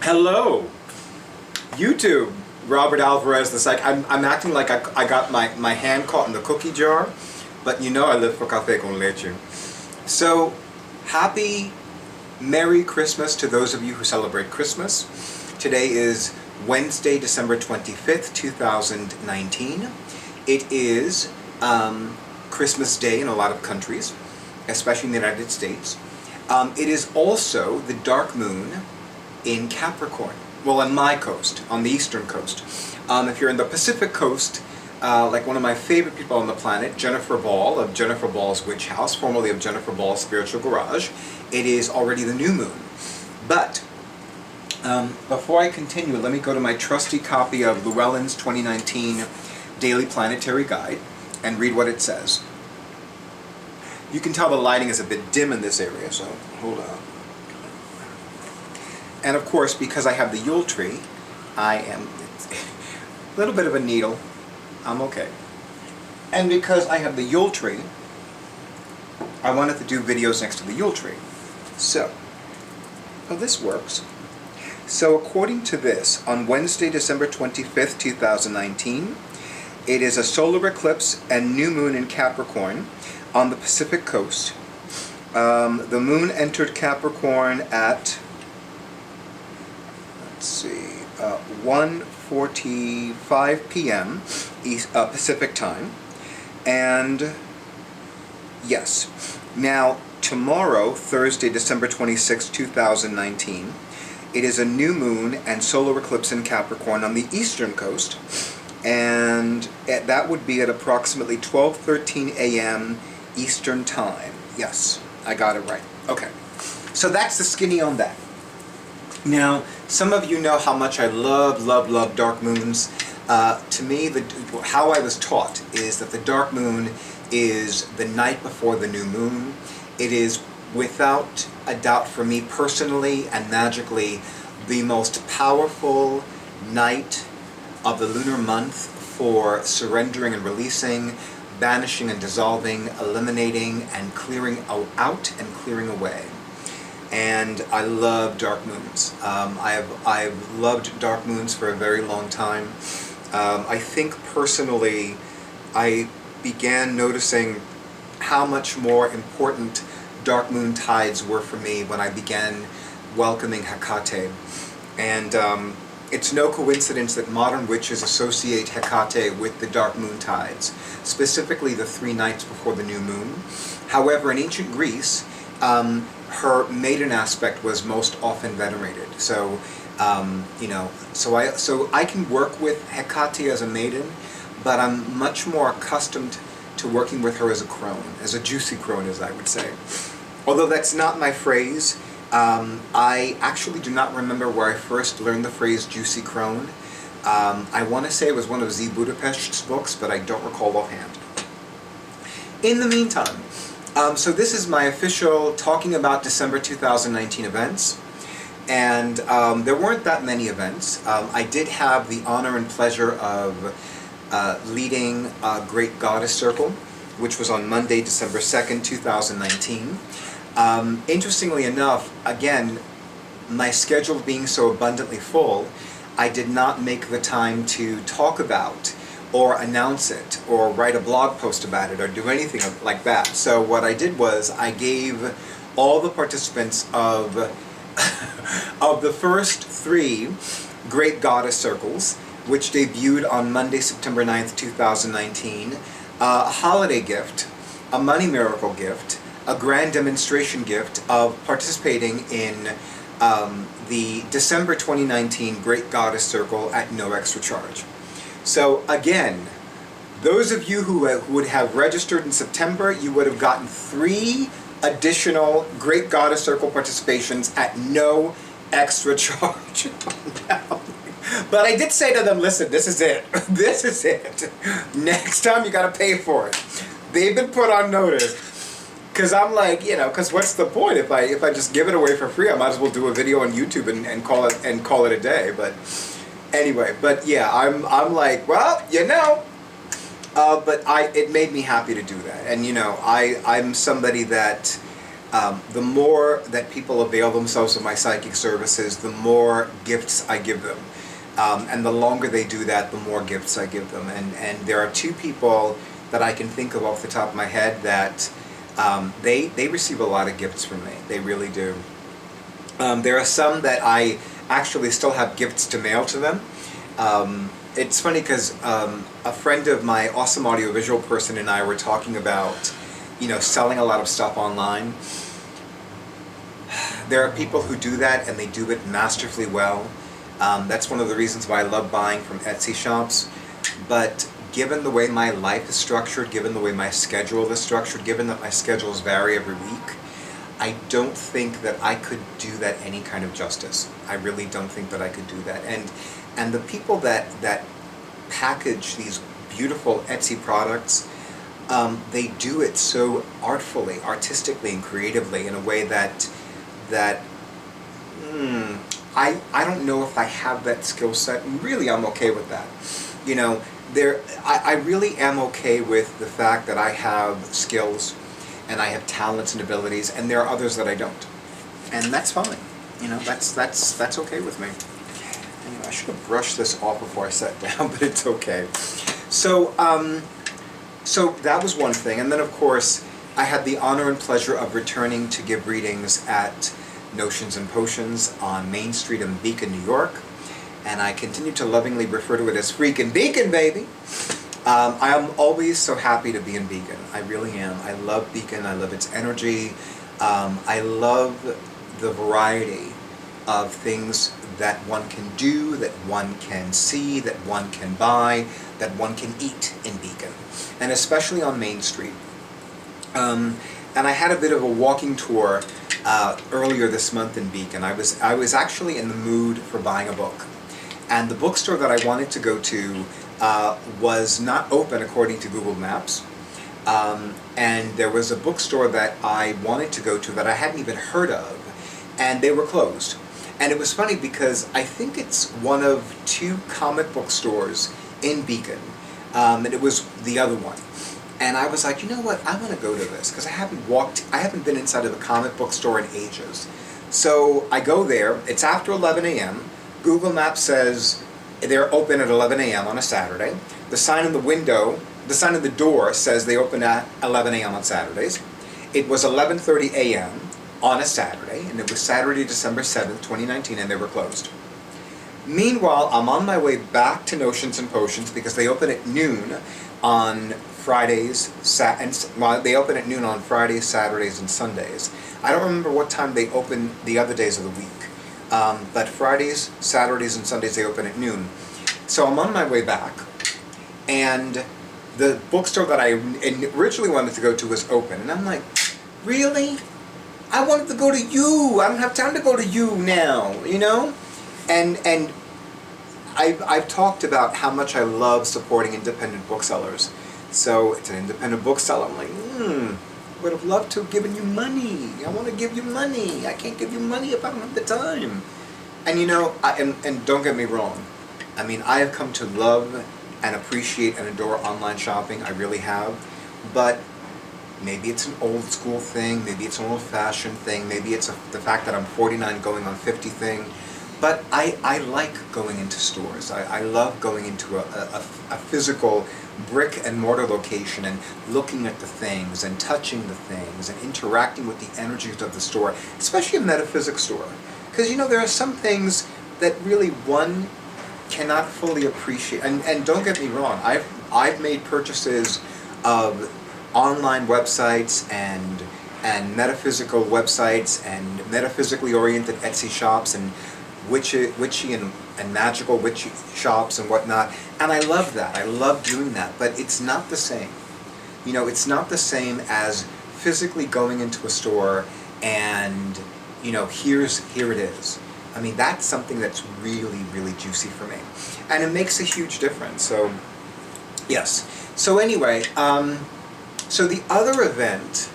Hello, YouTube. Robert Alvarez, the psych. I'm acting like I got my hand caught in the cookie jar, but you know I live for café con leche. So, happy Merry Christmas to those of you who celebrate Christmas. Today is Wednesday, December 25th, 2019. It is Christmas Day in a lot of countries, especially in the United States. It is also the dark moon in Capricorn. Well, on my coast, on the eastern coast. If you're in the Pacific coast, like one of my favorite people on the planet, Jennifer Ball of Jennifer Ball's Witch House, formerly of Jennifer Ball's Spiritual Garage, it is already the new moon. But before I continue, let me go to my trusty copy of Llewellyn's 2019 Daily Planetary Guide and read what it says. You can tell the lighting is a bit dim in this area, so hold on. And of course, because I have the Yule tree, I am a little bit of a needle. I'm okay. And because I have the Yule tree, I wanted to do videos next to the Yule tree. So, well, this works. So according to this, on Wednesday, December 25th, 2019, it is a solar eclipse and new moon in Capricorn on the Pacific coast. The moon entered Capricorn at 1:45 p.m. Pacific time, and yes, now tomorrow, Thursday, December 26, 2019, it is a new moon and solar eclipse in Capricorn on the eastern coast, and that would be at approximately 12:13 a.m. Eastern time. Yes, I got it right. Okay, so that's the skinny on that. Now, some of you know how much I love dark moons. To me, how I was taught is that the dark moon is the night before the new moon. It is, without a doubt for me personally and magically, the most powerful night of the lunar month for surrendering and releasing, banishing and dissolving, eliminating and clearing out and clearing away. And I love dark moons. I've loved dark moons for a very long time. I think personally, I began noticing how much more important dark moon tides were for me when I began welcoming Hecate. And it's no coincidence that modern witches associate Hecate with the dark moon tides, specifically the 3 nights before the new moon. However, in ancient Greece, her maiden aspect was most often venerated. So, so I can work with Hecate as a maiden, but I'm much more accustomed to working with her as a crone, as a juicy crone, as I would say. Although that's not my phrase, I actually do not remember where I first learned the phrase juicy crone. I want to say it was one of Z Budapest's books, but I don't recall offhand. In the meantime, so this is my official talking about December 2019 events, and there weren't that many events. I did have the honor and pleasure of leading a Great Goddess Circle, which was on Monday, December 2nd, 2019. Interestingly enough, again, my schedule being so abundantly full, I did not make the time to talk about or announce it, or write a blog post about it, or do anything like that. So what I did was, I gave all the participants of the first 3 Great Goddess Circles, which debuted on Monday, September 9th, 2019, a holiday gift, a money miracle gift, a grand demonstration gift of participating in the December 2019 Great Goddess Circle at no extra charge. So again, those of you who would have registered in September, you would have gotten 3 additional Great Goddess Circle participations at no extra charge. But I did say to them, listen, this is it. This is it. Next time you gotta pay for it. They've been put on notice. Because I'm like, because what's the point? If I just give it away for free, I might as well do a video on YouTube and call it a day. But anyway, but yeah, I'm like, well, but it made me happy to do that. And I'm somebody that the more that people avail themselves of my psychic services, the more gifts I give them. And the longer they do that, the more gifts I give them. And there are two people that I can think of off the top of my head that they receive a lot of gifts from me. They really do. There are some that I actually still have gifts to mail to them. It's funny because a friend of my awesome audiovisual person and I were talking about, selling a lot of stuff online. There are people who do that and they do it masterfully well. That's one of the reasons why I love buying from Etsy shops. But given the way my life is structured, given the way my schedule is structured, given that my schedules vary every week, I don't think that I could do that any kind of justice. I really don't think that I could do that. And the people that package these beautiful Etsy products, they do it so artfully, artistically, and creatively in a way that I don't know if I have that skill set. And really, I'm okay with that. I really am okay with the fact that I have skills and I have talents and abilities, and there are others that I don't, and that's fine. That's okay with me. Anyway, I should have brushed this off before I sat down, but it's okay. So that was one thing, and then of course I had the honor and pleasure of returning to give readings at Notions and Potions on Main Street in Beacon, New York, and I continue to lovingly refer to it as freaking Beacon, baby. I am always so happy to be in Beacon. I really am. I love Beacon. I love its energy. I love the variety of things that one can do, that one can see, that one can buy, that one can eat in Beacon, and especially on Main Street. And I had a bit of a walking tour earlier this month in Beacon. I was actually in the mood for buying a book, and the bookstore that I wanted to go to was not open according to Google Maps, and there was a bookstore that I wanted to go to that I hadn't even heard of, and they were closed. And it was funny because I think it's one of two comic book stores in Beacon, and it was the other one. And I was like, you know what, I want to go to this because I haven't been inside of a comic book store in ages. So I go there, it's after 11 a.m., Google Maps says they're open at 11 a.m. on a Saturday. The sign in the door says they open at 11 a.m. on Saturdays. It was 11:30 a.m. on a Saturday, and it was Saturday, December 7th, 2019, and they were closed. Meanwhile, I'm on my way back to Notions and Potions because they open at noon on Fridays, they open at noon on Fridays, Saturdays, and Sundays. I don't remember what time they open the other days of the week. But Fridays, Saturdays, and Sundays they open at noon. So I'm on my way back, and the bookstore that I originally wanted to go to was open. And I'm like, really? I wanted to go to you. I don't have time to go to you now, And I've talked about how much I love supporting independent booksellers. So it's an independent bookseller. I'm like, would have loved to have given you money. I want to give you money. I can't give you money if I don't have the time. And and don't get me wrong. I mean, I have come to love and appreciate and adore online shopping. I really have. But maybe it's an old school thing. Maybe it's an old fashioned thing. Maybe it's the fact that I'm 49 going on 50 thing. But I like going into stores. I love going into a physical brick and mortar location and looking at the things and touching the things and interacting with the energies of the store, especially a metaphysics store. Because there are some things that really one cannot fully appreciate. And don't get me wrong, I've made purchases of online websites and metaphysical websites and metaphysically oriented Etsy shops and witchy and magical witchy shops and whatnot, and I love that. I love doing that, but it's not the same. It's not the same as physically going into a store and here it is. I mean, that's something that's really, really juicy for me, and it makes a huge difference. So yes. So anyway, so the other event,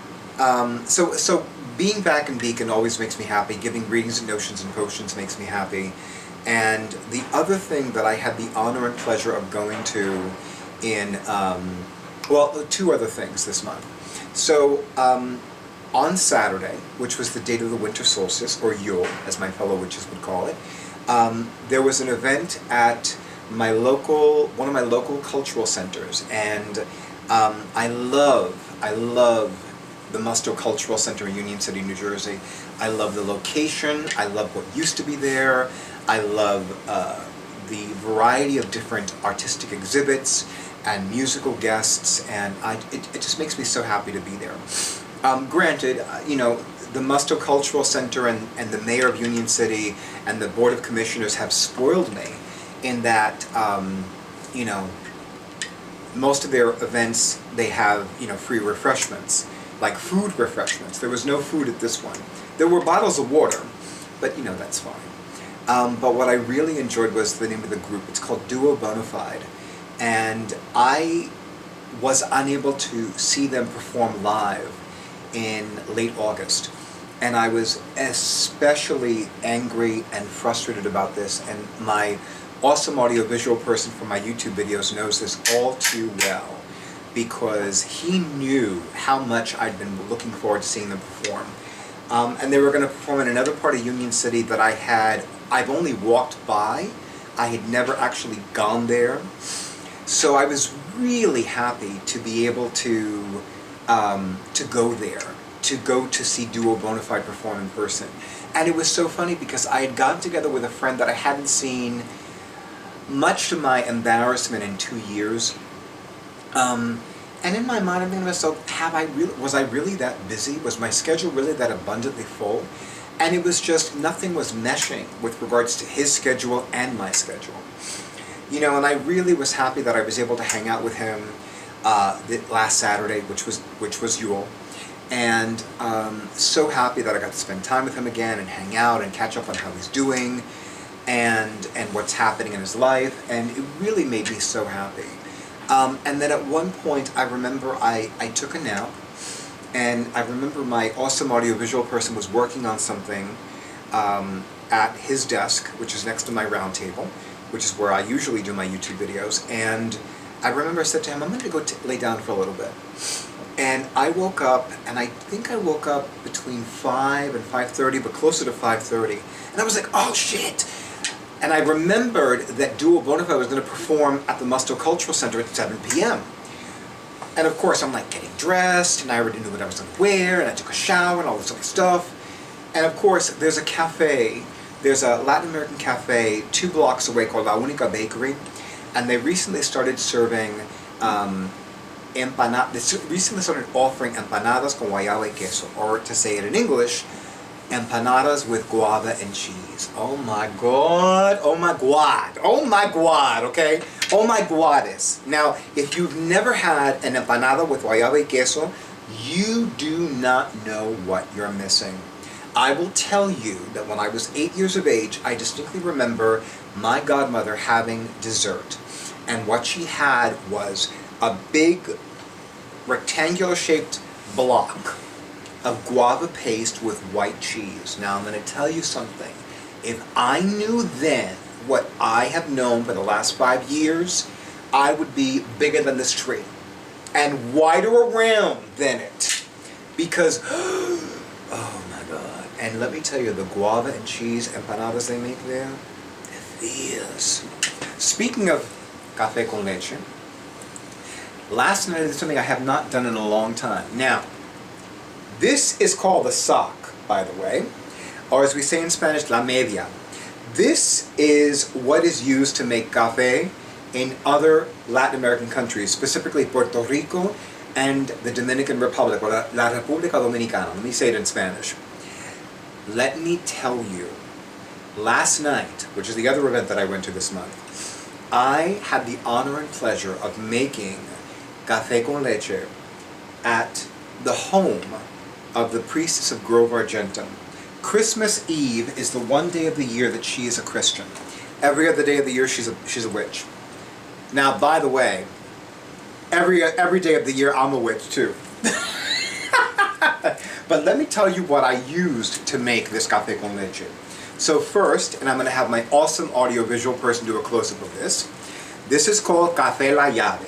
so being back in Beacon always makes me happy. Giving readings and Notions and Potions makes me happy. And the other thing that I had the honor and pleasure of going to two other things this month. So on Saturday, which was the date of the winter solstice, or Yule, as my fellow witches would call it, there was an event at one of my local cultural centers, and I love the Musto Cultural Center in Union City, New Jersey. I love the location. I love what used to be there. I love the variety of different artistic exhibits and musical guests, and it just makes me so happy to be there. Granted, the Musto Cultural Center and the mayor of Union City and the Board of Commissioners have spoiled me in that, most of their events, they have, free refreshments, like food refreshments. There was no food at this one. There were bottles of water, but, that's fine. But what I really enjoyed was the name of the group. It's called Duo Bonafide. And I was unable to see them perform live in late August. And I was especially angry and frustrated about this. And my awesome audiovisual person from my YouTube videos knows this all too well, because he knew how much I'd been looking forward to seeing them perform. And they were going to perform in another part of Union City that I've only walked by. I had never actually gone there. So I was really happy to be able to go there, to go to see Duo Bonafide perform in person. And it was so funny because I had gotten together with a friend that I hadn't seen, much to my embarrassment, in 2 years. And in my mind, I'm thinking to myself, was I really that busy? Was my schedule really that abundantly full? And it was just, nothing was meshing with regards to his schedule and my schedule. And I really was happy that I was able to hang out with him last Saturday, which was Yule. And so happy that I got to spend time with him again and hang out and catch up on how he's doing and what's happening in his life. And it really made me so happy. And then at one point, I remember I took a nap, and I remember my awesome audiovisual person was working on something at his desk, which is next to my round table, which is where I usually do my YouTube videos. And I remember I said to him, I'm going to go lay down for a little bit. And I woke up, and I think I woke up between 5 and 5:30, but closer to 5:30. And I was like, oh shit! And I remembered that Duo Bonafide was going to perform at the Musto Cultural Center at 7 p.m. And of course, I'm like getting dressed, and I already knew what I was going to wear, and I took a shower and all this other stuff. And of course, there's a cafe, there's a Latin American cafe 2 blocks away called La Única Bakery, and they recently started serving empanadas. They recently started offering empanadas con guayaba y queso, or to say it in English, empanadas with guava and cheese. Oh my God, oh my God, oh my God, okay? Oh my guades. Now, if you've never had an empanada with guayaba y queso, you do not know what you're missing. I will tell you that when I was 8 years of age, I distinctly remember my godmother having dessert. And what she had was a big rectangular shaped block of guava paste with white cheese. Now I'm going to tell you something. If I knew then what I have known for the last 5 years, I would be bigger than this tree and wider around than it. Because, oh my God. And let me tell you, the guava and cheese empanadas they make there, they're fierce. Speaking of café con leche, last night I did something I have not done in a long time. Now, this is called a sock, by the way, or as we say in Spanish, la media. This is what is used to make café in other Latin American countries, specifically Puerto Rico and the Dominican Republic, or la República Dominicana. Let me say it in Spanish. Let me tell you, last night, which is the other event that I went to this month, I had the honor and pleasure of making café con leche at the home of the priestess of Grove Argentum. Christmas Eve is the one day of the year that she is a Christian. Every other day of the year she's a witch. Now, by the way, every day of the year I'm a witch too. But let me tell you what I used to make this café con leche. So first, and I'm going to have my awesome audiovisual person do a close-up of this. This is called Café La Llave.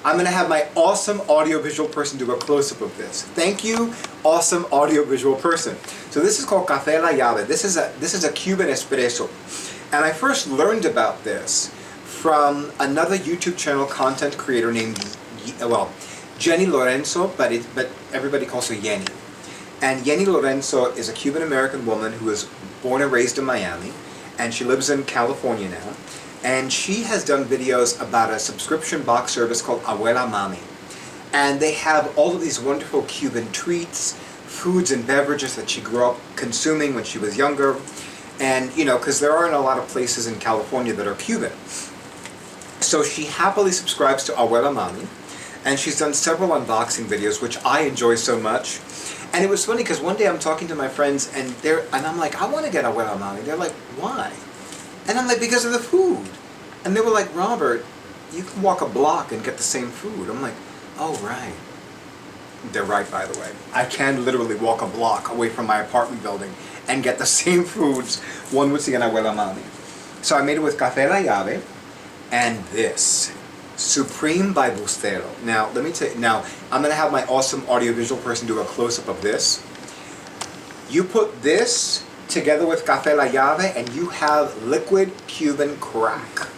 I'm going to have my awesome audiovisual person do a close-up of this. Thank you, awesome audiovisual person. So this is called Café La Llave. This is a Cuban espresso. And I first learned about this from another YouTube channel content creator named, well, Jenny Lorenzo, but everybody calls her Yenny. And Yenny Lorenzo is a Cuban-American woman who was born and raised in Miami, and she lives in California now. And she has done videos about a subscription box service called Abuela Mami. And they have all of these wonderful Cuban treats, foods and beverages that she grew up consuming when she was younger. And, you know, because there aren't a lot of places in California that are Cuban. So she happily subscribes to Abuela Mami. And she's done several unboxing videos, which I enjoy so much. And it was funny because one day I'm talking to my friends and I'm like, I want to get Abuela Mami. They're like, why? And I'm like, because of the food. And they were like, Robert, you can walk a block and get the same food. I'm like, oh, right. They're right, by the way. I can literally walk a block away from my apartment building and get the same foods one would see in Abuela Mami. So I made it with Café La Llave and this, Supreme by Bustelo. Now, let me tell you, now, I'm going to have my awesome audiovisual person do a close-up of this. You put this together with Café La Llave and you have liquid Cuban crack.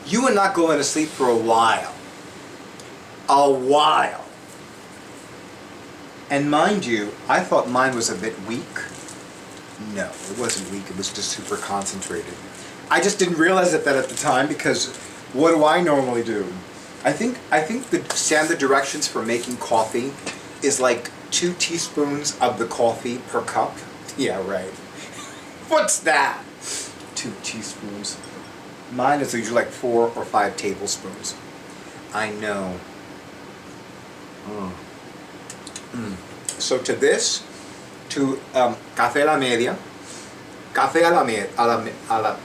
You are not going to sleep for a while. A while. And mind you, I thought mine was a bit weak. No, it wasn't weak, it was just super concentrated. I just didn't realize that at the time because what do I normally do? I think the standard directions for making coffee is like 2 teaspoons of the coffee per cup. Yeah, right. What's that? 2 teaspoons. Mine is usually like 4 or 5 tablespoons. I know. So to this, to Café La Media, Café a la,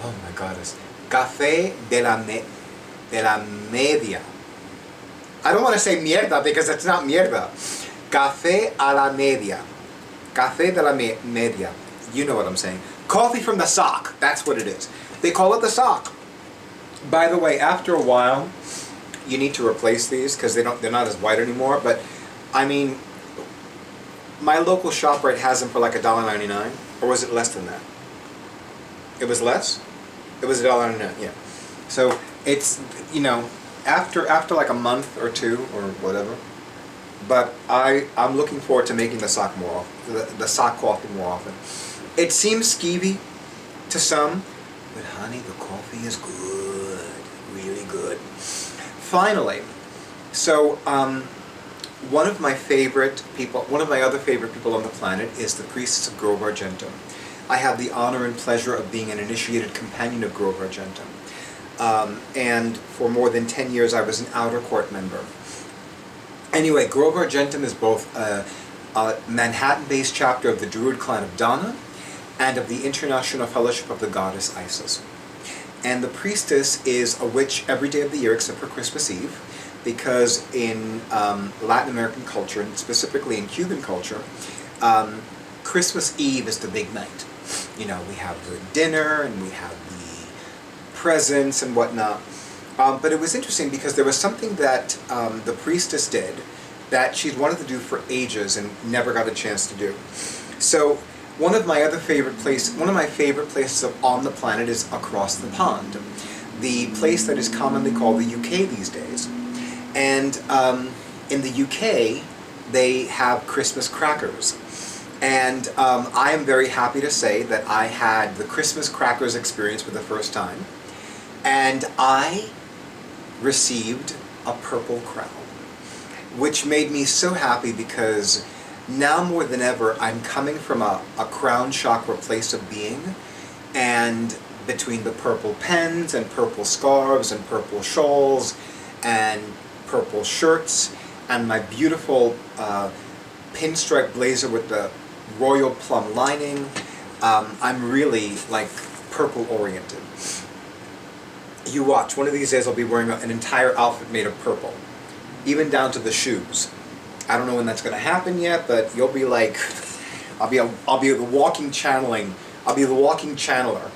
oh my goddess, Café de la Media. I don't want to say mierda because it's not mierda. Café a la Media. Café de la Media. You know what I'm saying. Coffee from the sock. That's what it is. They call it the sock. By the way, after a while, you need to replace these because they're not as white anymore. But I mean, my local ShopRite has them for like $1.99, or was it less than that? It was less. It was $1.99. Yeah. So it's, you know, after like a month or two or whatever. But I'm looking forward to making the sock more often, the sock coffee more often. It seems skeevy to some, but honey, the coffee is good, really good. Finally, so one of my other favorite people on the planet is the Priestess of Grove Argentum. I have the honor and pleasure of being an initiated companion of Grove Argentum. And for more than 10 years I was an outer court member. Anyway, Grove Argentum is both a Manhattan-based chapter of the Druid clan of Dana and of the International Fellowship of the Goddess Isis. And the priestess is a witch every day of the year except for Christmas Eve, because in Latin American culture, and specifically in Cuban culture, Christmas Eve is the big night. You know, we have the dinner and we have the presents and whatnot. But it was interesting because there was something that the priestess did that she'd wanted to do for ages and never got a chance to do. So one of my favorite places on the planet is across the pond, the place that is commonly called the UK these days. And in the UK, they have Christmas crackers. And I am very happy to say that I had the Christmas crackers experience for the first time. And I received a purple crown, which made me so happy because now more than ever I'm coming from a crown chakra place of being, and between the purple pens and purple scarves and purple shawls and purple shirts and my beautiful pinstripe blazer with the royal plum lining, I'm really like purple oriented. You watch, one of these days I'll be wearing an entire outfit made of purple, even down to the shoes. I don't know when that's going to happen yet, but you'll be like, I'll be the walking channeling, I'll be the walking channeler.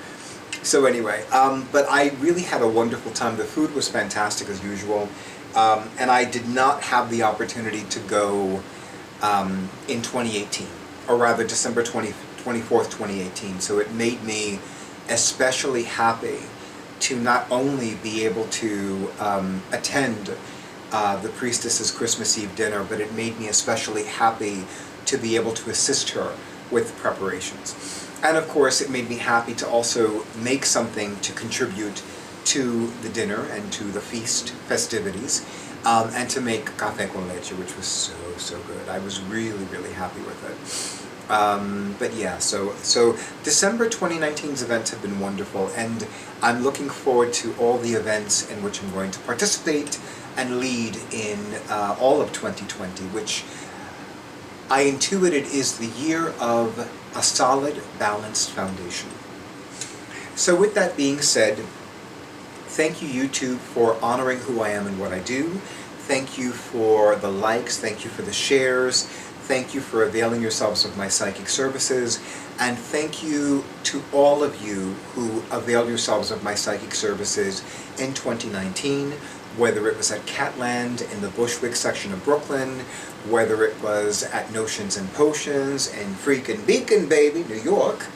So anyway, but I really had a wonderful time. The food was fantastic as usual. And I did not have the opportunity to go in 2018, or rather December 24th, 2018. So it made me especially happy to not only be able to attend the priestess's Christmas Eve dinner, but it made me especially happy to be able to assist her with preparations. And of course, it made me happy to also make something to contribute to the dinner and to the feast festivities, and to make café con leche, which was so good. I was really happy with it. But yeah, so December 2019's events have been wonderful, and I'm looking forward to all the events in which I'm going to participate and lead in all of 2020, which I intuited is the year of a solid, balanced foundation. So with that being said, thank you, YouTube, for honoring who I am and what I do. Thank you for the likes, thank you for the shares, thank you for availing yourselves of my psychic services, and thank you to all of you who availed yourselves of my psychic services in 2019, whether it was at Catland in the Bushwick section of Brooklyn, whether it was at Notions and Potions in freaking Beacon, baby, New York,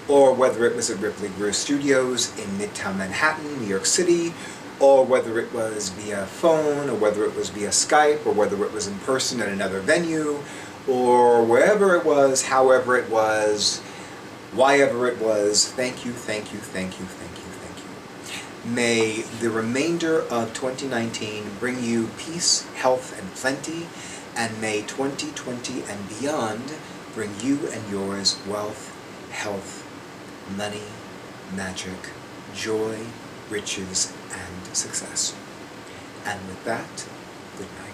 or whether it was at Ripley Greer Studios in Midtown Manhattan, New York City, or whether it was via phone, or whether it was via Skype, or whether it was in person at another venue, or wherever it was, however it was, whyever it was. Thank you, thank you, thank you, thank you, thank you. May the remainder of 2019 bring you peace, health, and plenty, and may 2020 and beyond bring you and yours wealth, health, money, magic, joy, riches, and success. And with that, good night.